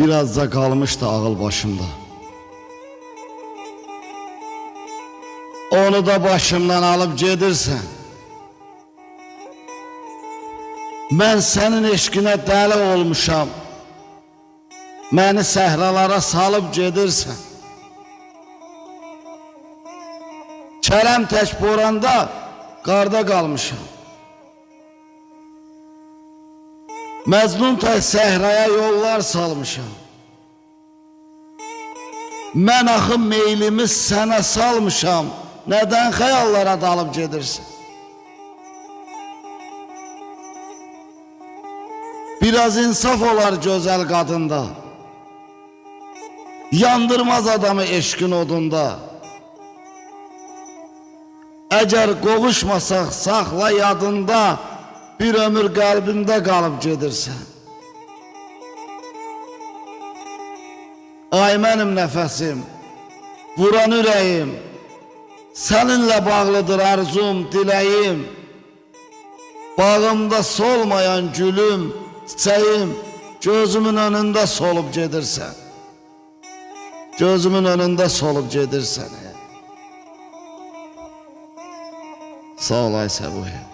Biraz da kalmıştı ağıl başımda. Onu da başımdan alıp gedirsen, ben senin eşkine dəli olmuşam. Məni səhralara salıp gedirsən. Kərəm tək boranda qarda qalmışam. Məzlum tək səhraya yollar salmışam. Mən axı meylimi sənə salmışam. Nədən xəyallara dalıb gedirsən? Biraz insaf olar gözəl qadında. Yandırmaz adamı eşkin odunda. Əgər qovuşmasaq saxla yadında, bir ömür qəlbimdə qalıb gedirsən. Ay mənim nəfəsim, vuran ürəyim, səninlə bağlıdır arzum, diləyim. Bağımda solmayan gülüm, çiçəyim, gözümün önündə solub gedirsən. Gözümün önündə solub gedirsən. Sağ ol ay Səbuhi.